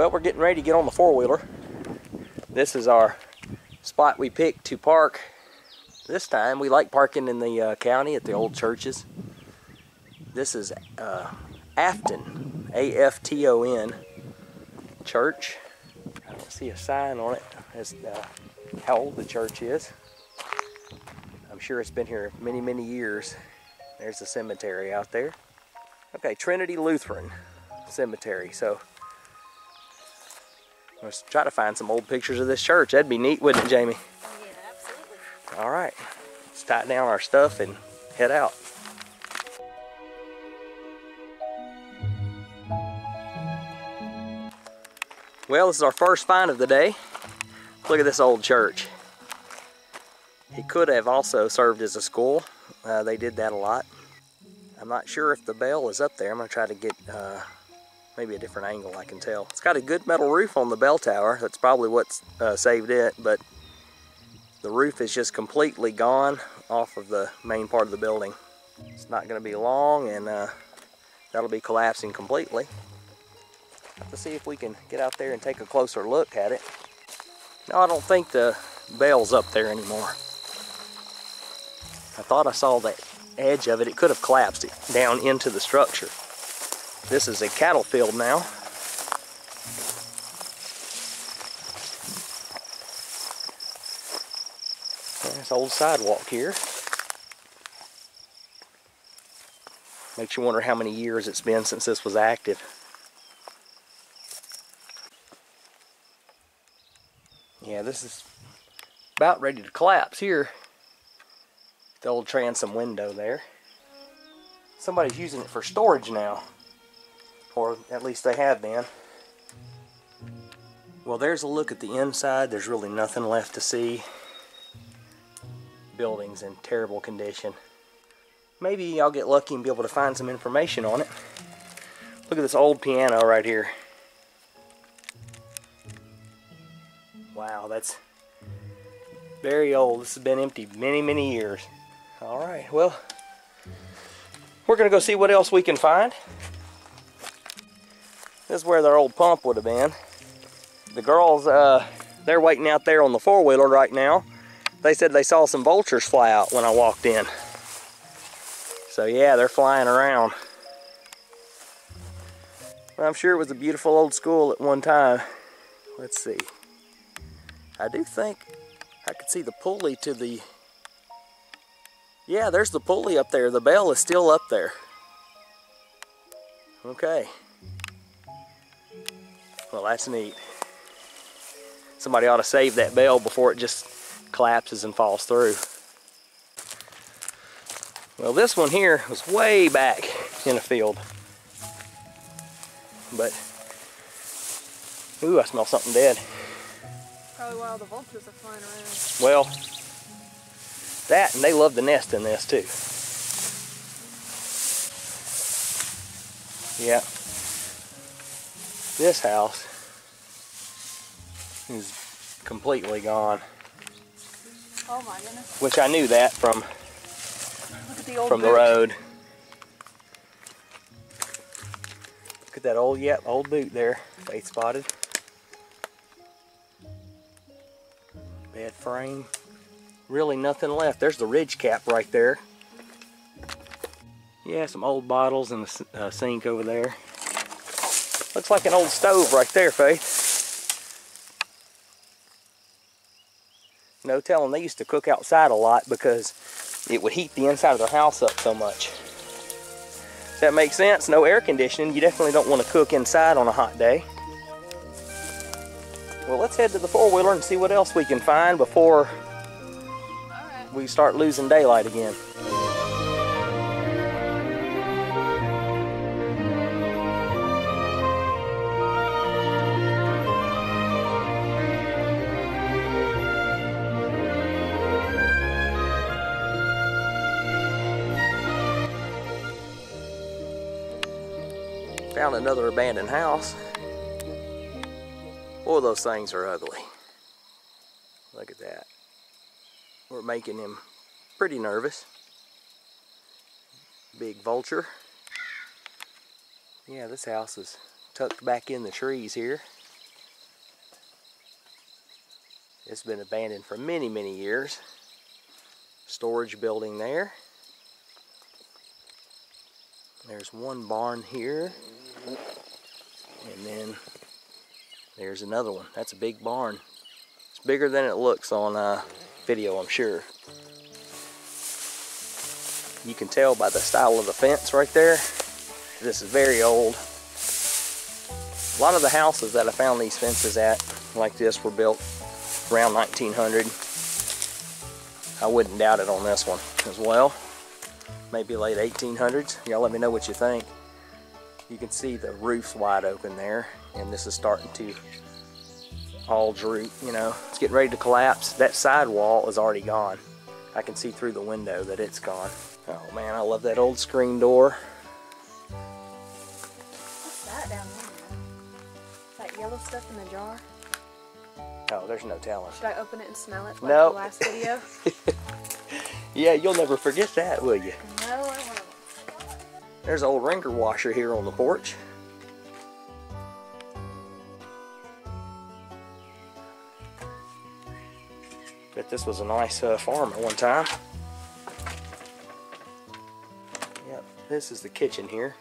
Well, we're getting ready to get on the four-wheeler. This is our spot we picked to park. This time we like parking in the county at the old churches. This is Afton, A-F-T-O-N church. I don't see a sign on it as how old the church is. I'm sure it's been here many, many years. There's the cemetery out there. Okay, Trinity Lutheran Cemetery. So let's try to find some old pictures of this church. That'd be neat, wouldn't it, Jamie? Yeah, absolutely. All right, let's tie down our stuff and head out. Well, this is our first find of the day. Look at this old church. It could have also served as a school. They did that a lot. I'm not sure if the bell is up there. I'm gonna try to get maybe a different angle I can tell. It's got a good metal roof on the bell tower. That's probably what's saved it, but the roof is just completely gone off of the main part of the building. It's not gonna be long, and that'll be collapsing completely. Let's see if we can get out there and take a closer look at it. No, I don't think the bell's up there anymore. I thought I saw the edge of it. It could have collapsed it down into the structure. This is a cattle field now. There's an old sidewalk here. Makes you wonder how many years it's been since this was active. Yeah, this is about ready to collapse here. The old transom window there. Somebody's using it for storage now. Or at least they have been. Well, there's a look at the inside. There's really nothing left to see. Building's in terrible condition. Maybe I'll get lucky and be able to find some information on it. Look at this old piano right here. Wow, that's very old. This has been empty many, many years. All right, well, we're gonna go see what else we can find. This is where their old pump would have been. The girls, they're waiting out there on the four-wheeler right now. They said they saw some vultures fly out when I walked in. So yeah, they're flying around. Well, I'm sure it was a beautiful old school at one time. Let's see. I do think I could see the pulley to the... Yeah, there's the pulley up there. The bell is still up there. Okay. Well, that's neat. Somebody ought to save that bell before it just collapses and falls through. Well, this one here was way back in a field. But, ooh, I smell something dead. Probably while the vultures are flying around. Well, that, and they love to nest in this too. Yeah. This house is completely gone. Oh my goodness. Which I knew that from Look at the old the boot. road. Look at that old, yep, old boot there. Faith spotted. Bed frame. Really nothing left. There's the ridge cap right there. Yeah, some old bottles in the sink over there. Looks like an old stove right there, Faith. No telling, they used to cook outside a lot because it would heat the inside of their house up so much. Does that make sense? No air conditioning. You definitely don't want to cook inside on a hot day. Well, let's head to the four-wheeler and see what else we can find before we start losing daylight again. Found another abandoned house. Boy, those things are ugly. Look at that. We're making him pretty nervous. Big vulture. Yeah, this house is tucked back in the trees here. It's been abandoned for many, many years. Storage building there. There's one barn here. And then there's another one. That's a big barn. It's bigger than it looks on video, I'm sure. You can tell by the style of the fence right there. This is very old. A lot of the houses that I found these fences at, like this, were built around 1900. I wouldn't doubt it on this one as well. Maybe late 1800s. Y'all let me know what you think. You can see the roof's wide open there, and this is starting to all droop, you know. It's getting ready to collapse. That side wall is already gone. I can see through the window that it's gone. Oh man, I love that old screen door. What's that down there? That yellow stuff in the jar? Oh, there's no telling. Should I open it and smell it like Nope. the last video? Yeah, you'll never forget that, will you? No, I won't. There's an old wringer washer here on the porch. Bet this was a nice farm at one time. Yep, this is the kitchen here.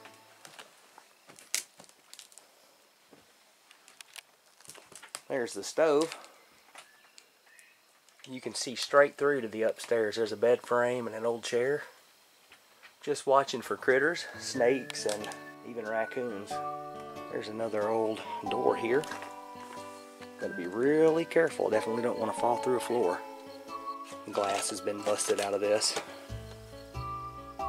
There's the stove. You can see straight through to the upstairs. There's a bed frame and an old chair. Just watching for critters, snakes, and even raccoons. There's another old door here. Gotta be really careful. Definitely don't want to fall through a floor. Glass has been busted out of this. Yeah,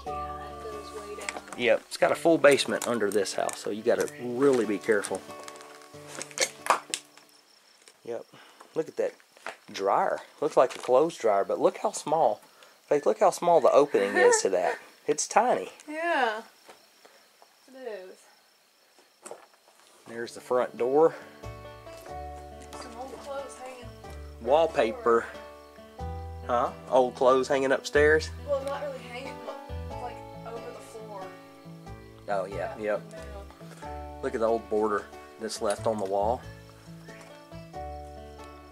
that goes way down. Yep, it's got a full basement under this house, so you gotta really be careful. Yep, look at that dryer. Looks like a clothes dryer, but look how small. Like, look how small the opening is to that. It's tiny. Yeah, it is. There's the front door. Some old clothes hanging. Wallpaper. Huh? Old clothes hanging upstairs? Well, not really hanging, but like over the floor. Oh yeah, yep. Look at the old border that's left on the wall.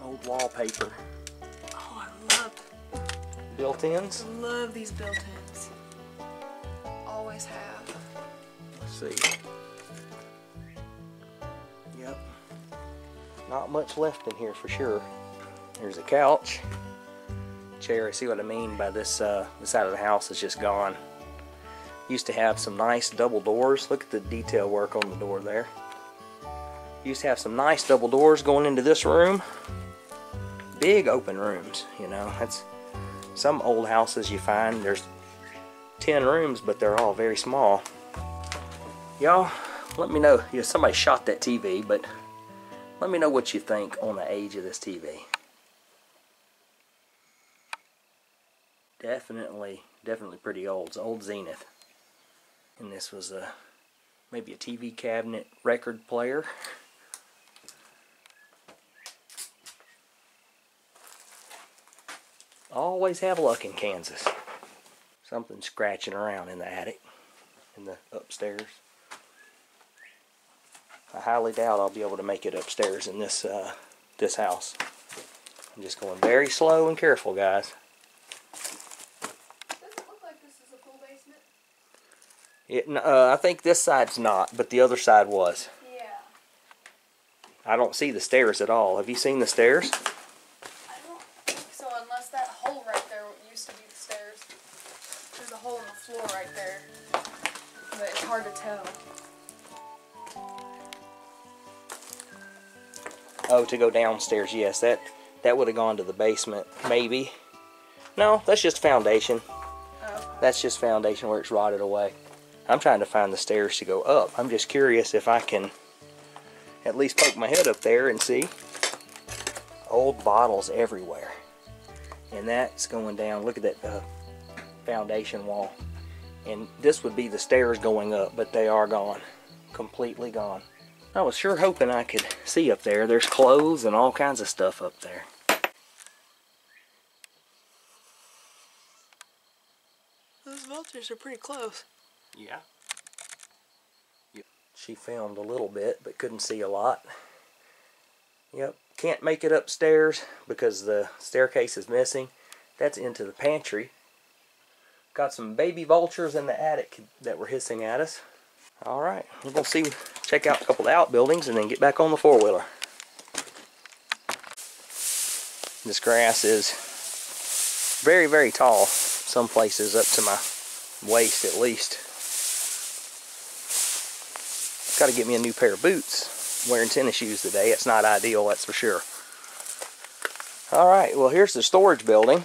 Old wallpaper. Oh, I love Built-ins. I love these built-ins. Always have. Let's see. Yep. Not much left in here for sure. There's a couch. Chair. See what I mean by this side of the house is just gone. Used to have some nice double doors. Look at the detail work on the door there. Used to have some nice double doors going into this room. Big open rooms, you know. That's some old houses you find. There's 10 rooms, but they're all very small. Y'all, let me know. Yeah, somebody shot that TV, but let me know what you think on the age of this TV. Definitely pretty old. It's old Zenith. And this was maybe a TV cabinet record player. Always have luck in Kansas. Something scratching around in the attic, in the upstairs. I highly doubt I'll be able to make it upstairs in this this house. I'm just going very slow and careful, guys. Does it look like this is a full basement? I think this side's not, but the other side was. Yeah. I don't see the stairs at all. Have you seen the stairs? I don't think so, unless that hole right there used to be the stairs. There's a hole in the floor right there, but it's hard to tell. Oh, to go downstairs, yes, that would have gone to the basement, maybe. No, that's just foundation. Oh. That's just foundation where it's rotted away. I'm trying to find the stairs to go up. I'm just curious if I can at least poke my head up there and see. Old bottles everywhere. And that's going down. Look at that foundation wall. And this would be the stairs going up, but they are gone. Completely gone. I was sure hoping I could see up there. There's clothes and all kinds of stuff up there. Those vultures are pretty close. Yeah. She filmed a little bit, but couldn't see a lot. Yep, can't make it upstairs because the staircase is missing. That's into the pantry. Got some baby vultures in the attic that were hissing at us. Alright, we're going to check out a couple of outbuildings and then get back on the four-wheeler. This grass is very, very tall. Some places up to my waist at least. Got to get me a new pair of boots. Wearing tennis shoes today. It's not ideal, that's for sure. Alright, well here's the storage building.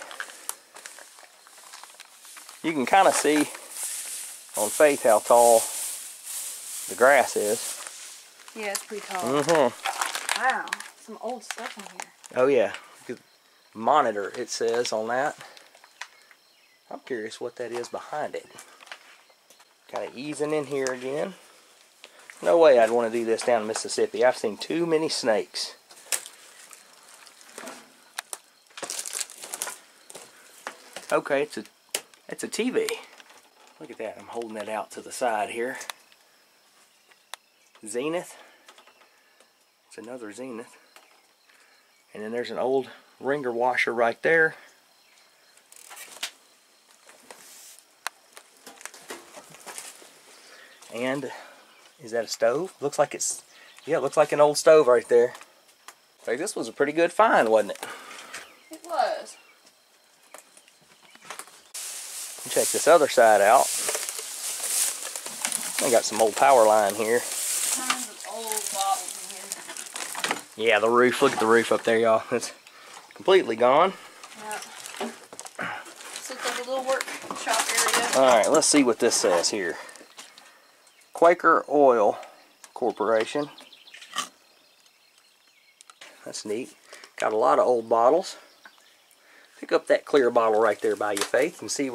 You can kind of see on Faith how tall the grass is. Yeah, it's pretty tall. Mm-hmm. Wow, some old stuff in here. Oh yeah, monitor it says on that. I'm curious what that is behind it. Kind of easing in here again. No way I'd want to do this down in Mississippi. I've seen too many snakes. Okay, it's a TV. Look at that. I'm holding that out to the side here. Zenith. It's another Zenith. And then there's an old ringer washer right there. And is that a stove? Looks like it's, yeah, it looks like an old stove right there. Like, this was a pretty good find, wasn't it? It was. Check this other side out. I got some old power line here. Tons of old bottles in here. Yeah, the roof. Look at the roof up there, y'all. It's completely gone. Yeah. This looks like a little workshop area. Alright, let's see what this says here. Quaker Oil Corporation. That's neat. Got a lot of old bottles. Pick up that clear bottle right there by your Faith and see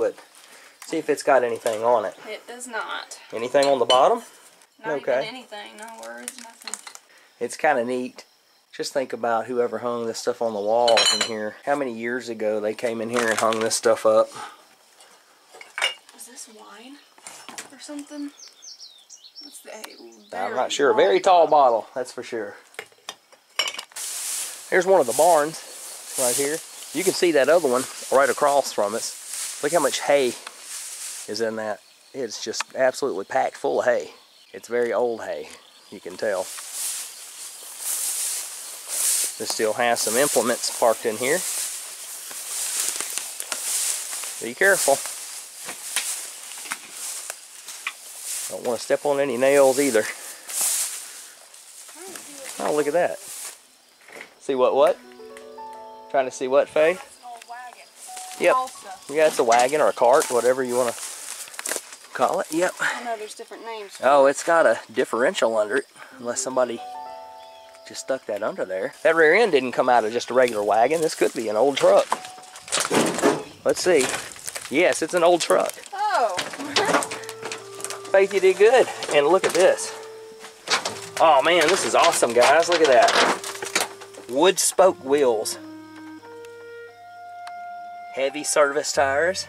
if it's got anything on it. It does not. Anything on the bottom? Not Okay. even anything. No words, nothing. It's kind of neat. Just think about whoever hung this stuff on the wall in here. How many years ago they came in here and hung this stuff up? Is this wine or something? What's the? I'm not sure. A very tall bottle, that's for sure. Here's one of the barns right here. You can see that other one right across from us. Look how much hay is in that. It's just absolutely packed full of hay. It's very old hay, you can tell. This still has some implements parked in here. Be careful. Don't want to step on any nails either. Oh, look at that. See what? Trying to see what, Faye? It's an old wagon. Yep. Old stuff. Yeah, it's a wagon or a cart, whatever you want to call it. Yep. I know there's different names. Oh, it's got a differential under it, unless somebody just stuck that under there. That rear end didn't come out of just a regular wagon. This could be an old truck. Let's see. Yes, it's an old truck. Oh. Faith, you did good. And look at this. Oh man, this is awesome, guys. Look at that. Wood spoke wheels. Heavy service tires.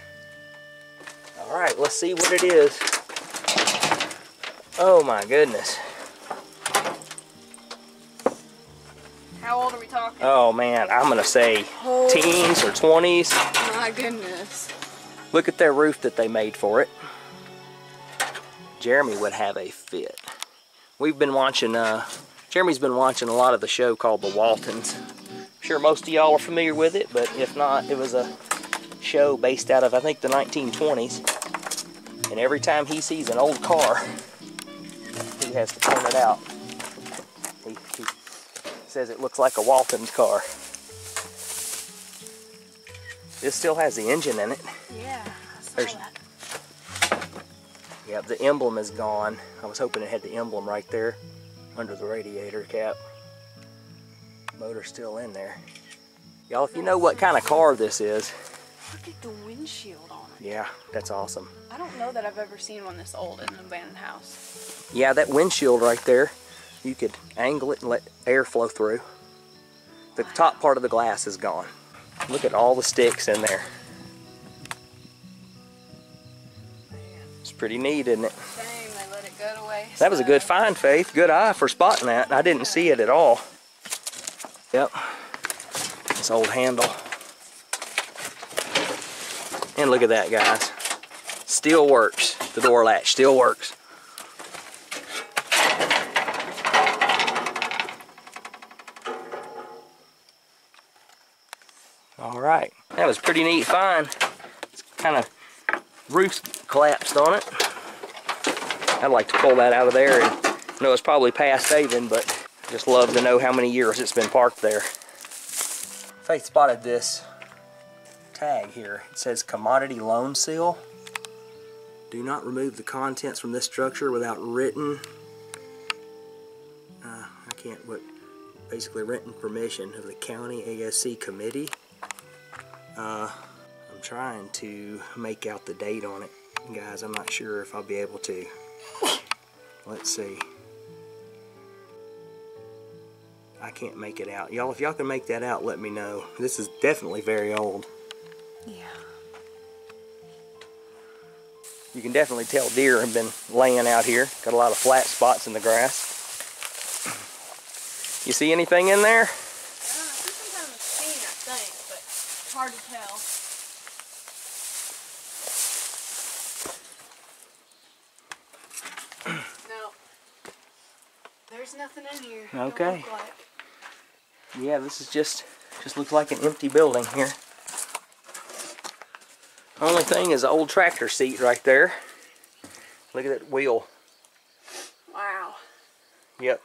Alright, let's see what it is. Oh my goodness. How old are we talking? Oh man, I'm gonna say teens or 20s. My goodness. Look at their roof that they made for it. Jeremy would have a fit. We've been watching, Jeremy's been watching a lot of the show called The Waltons. I'm sure most of y'all are familiar with it, but if not, it was a show based out of, I think, the 1920s. And every time he sees an old car, he has to point it out. He says it looks like a Walton's car. This still has the engine in it. Yeah, I saw that. Yeah, the emblem is gone. I was hoping it had the emblem right there under the radiator cap. Motor's still in there. Y'all, if you know what kind of car this is. Look at the windshield on it. Yeah, that's awesome. I don't know that I've ever seen one this old in an abandoned house. Yeah, that windshield right there, you could angle it and let air flow through. The top part of the glass is gone. Look at all the sticks in there. It's pretty neat, isn't it? Shame they let it go to waste. That was a good find, Faith. Good eye for spotting that. I didn't see it at all. Yep, this old handle. And look at that, guys. Still works. The door latch still works. All right, that was a pretty neat find. It's kind of roof collapsed on it. I'd like to pull that out of there, and I know it's probably past saving, but I just love to know how many years it's been parked there. Faith spotted this tag here. It says commodity loan seal. Do not remove the contents from this structure without written, basically written permission of the county ASC committee. I'm trying to make out the date on it, guys. I'm not sure if I'll be able to. Let's see. I can't make it out. Y'all, if y'all can make that out, let me know. This is definitely very old. Yeah. You can definitely tell deer have been laying out here. Got a lot of flat spots in the grass. You see anything in there? I see some kind of machine, I think, but it's hard to tell. No. There's nothing in here. Okay. Don't look like. Yeah, this is just looks like an empty building here. Only thing is an old tractor seat right there. Look at that wheel. Wow. Yep,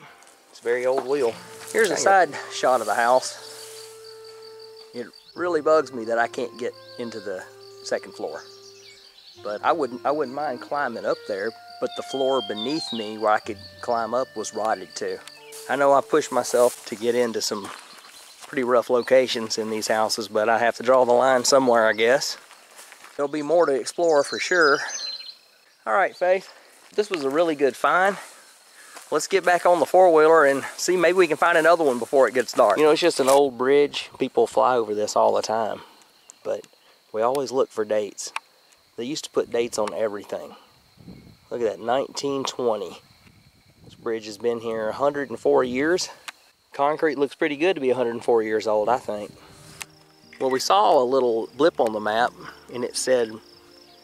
it's a very old wheel. Here's a side shot of the house. It really bugs me that I can't get into the second floor. But I wouldn't mind climbing up there, but the floor beneath me where I could climb up was rotted too. I know I pushed myself to get into some pretty rough locations in these houses, but I have to draw the line somewhere, I guess. There'll be more to explore for sure. All right, Faith, this was a really good find. Let's get back on the four-wheeler and see, maybe we can find another one before it gets dark. You know, it's just an old bridge. People fly over this all the time, but we always look for dates. They used to put dates on everything. Look at that, 1920. This bridge has been here 104 years. Concrete looks pretty good to be 104 years old, I think. Well, we saw a little blip on the map, and it said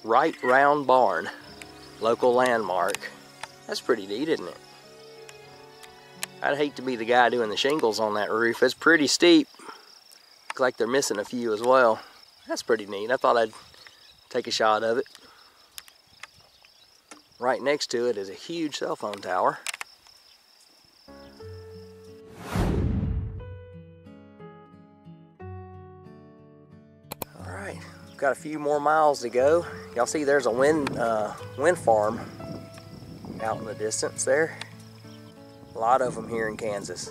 Right Round Barn, local landmark. That's pretty neat, isn't it? I'd hate to be the guy doing the shingles on that roof. It's pretty steep. Looks like they're missing a few as well. That's pretty neat. I thought I'd take a shot of it. Right next to it is a huge cell phone tower. Alright, got a few more miles to go. Y'all see there's a wind farm out in the distance there. A lot of them here in Kansas.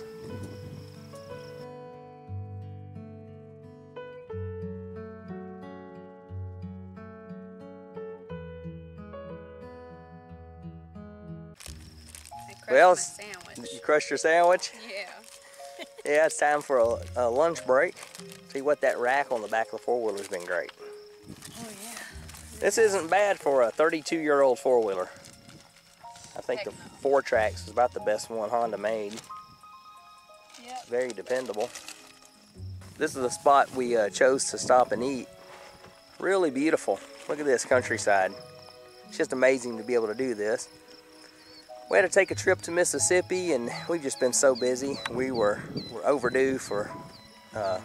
Well, you crushed your sandwich? Yeah. Yeah, it's time for a lunch break. See what, that rack on the back of the four-wheeler's been great. Oh yeah. This isn't bad for a 32-year-old four-wheeler. I think the 4-Trax is about the best one Honda made. Yep. Very dependable. This is the spot we chose to stop and eat. Really beautiful. Look at this countryside. It's just amazing to be able to do this. We had to take a trip to Mississippi, and we've just been so busy. We're overdue for a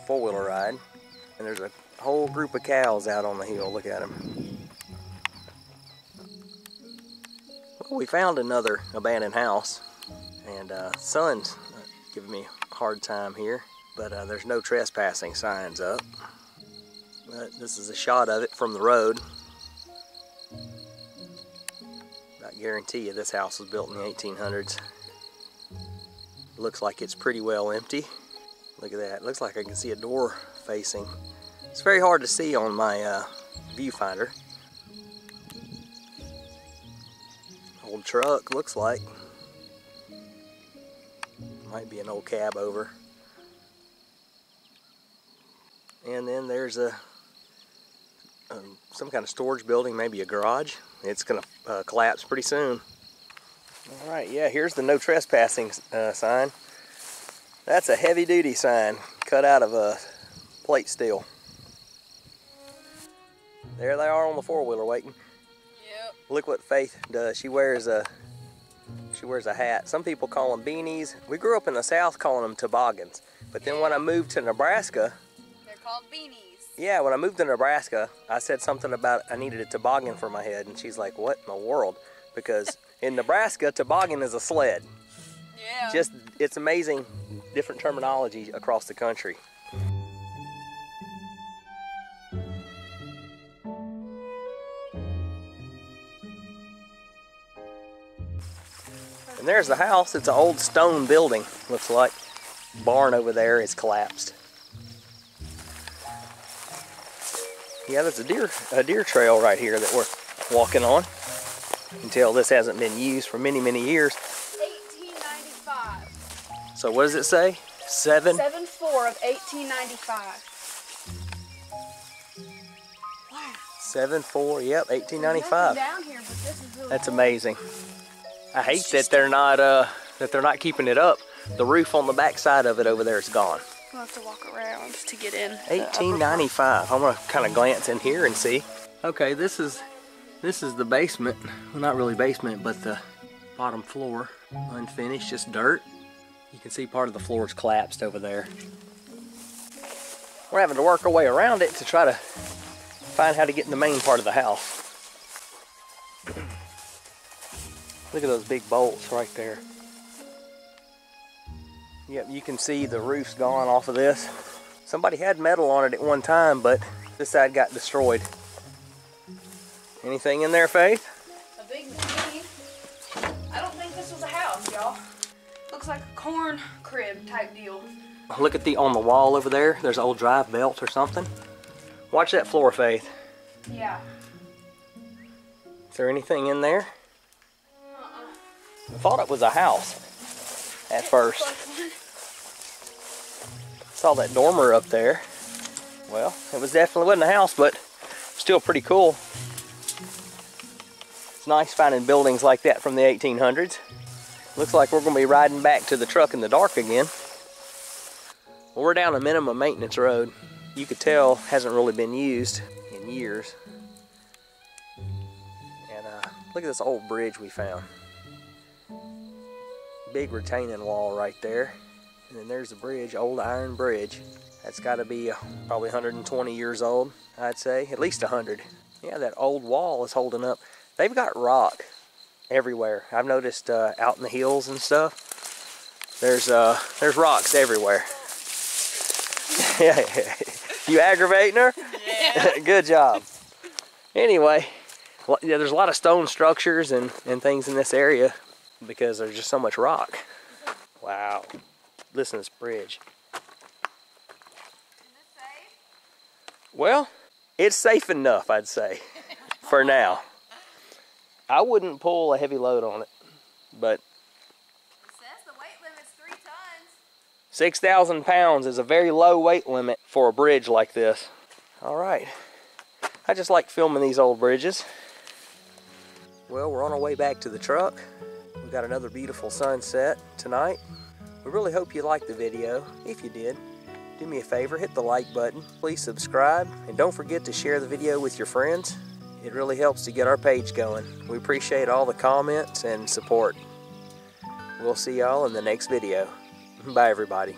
four-wheeler ride. And there's a whole group of cows out on the hill. Look at them. Well, we found another abandoned house, and son's giving me a hard time here, but there's no trespassing signs up. But this is a shot of it from the road. I guarantee you this house was built in the 1800s. Looks like it's pretty well empty. Look at that. Looks like I can see a door facing. It's very hard to see on my viewfinder. Old truck, looks like. Might be an old cab over. And then there's some kind of storage building, maybe a garage. It's gonna collapse pretty soon. All right, yeah, here's the no trespassing sign. That's a heavy duty sign cut out of a plate steel. There they are on the four-wheeler waiting. Yep. Look what Faith does. She wears a hat. Some people call them beanies. We grew up in the South calling them toboggans. But then when I moved to Nebraska, They're called beanies. yeah, when I moved to Nebraska, I said something about I needed a toboggan for my head, and she's like, what in the world? Because in Nebraska, toboggan is a sled. Yeah. Just, it's amazing, different terminology across the country. And there's the house. It's an old stone building, looks like. Barn over there is collapsed. Yeah, there's a deer trail right here that we're walking on. You can tell this hasn't been used for many, many years. 1895. So what does it say? 7? 7/4 of 1895. Wow. 7/4, yep, There's 1895. nothing down here, but this is really That's cool. amazing. I hate that they're not keeping it up. The roof on the back side of it over there is gone. We'll have to walk around to get in. 1895. I'm gonna kind of glance in here and see. Okay, this is the basement. Well, not really basement, but the bottom floor, unfinished, just dirt. You can see part of the floor is collapsed over there. We're having to work our way around it to try to find how to get in the main part of the house. Look at those big bolts right there. Yep, you can see the roof's gone off of this. Somebody had metal on it at one time, but this side got destroyed. Anything in there, Faith? A big machine. I don't think this was a house, y'all. Looks like a corn crib type deal. Look at on the wall over there. There's an old drive belt or something. Watch that floor, Faith. Yeah. Is there anything in there? I thought it was a house at first. Saw that dormer up there. Well, it definitely wasn't a house, but still pretty cool. It's nice finding buildings like that from the 1800s. Looks like we're going to be riding back to the truck in the dark again. Well, we're down a minimum maintenance road. You could tell hasn't really been used in years. And look at this old bridge we found. Big retaining wall right there. And then there's the bridge, old iron bridge. That's got to be probably 120 years old, I'd say, at least 100. Yeah, that old wall is holding up. They've got rock everywhere. I've noticed out in the hills and stuff. There's rocks everywhere. You aggravating her? Yeah. Good job. Anyway, yeah, there's a lot of stone structures and things in this area because there's just so much rock. Wow. Listen to this bridge. Is it safe? Well, it's safe enough, I'd say, for now. I wouldn't pull a heavy load on it, but It says the weight limit's 3 tons. 6,000 pounds is a very low weight limit for a bridge like this. All right. I just like filming these old bridges. Well, we're on our way back to the truck. We've got another beautiful sunset tonight. We really hope you liked the video. If you did, do me a favor, hit the like button. Please subscribe, and don't forget to share the video with your friends. It really helps to get our page going. We appreciate all the comments and support. We'll see y'all in the next video. Bye, everybody.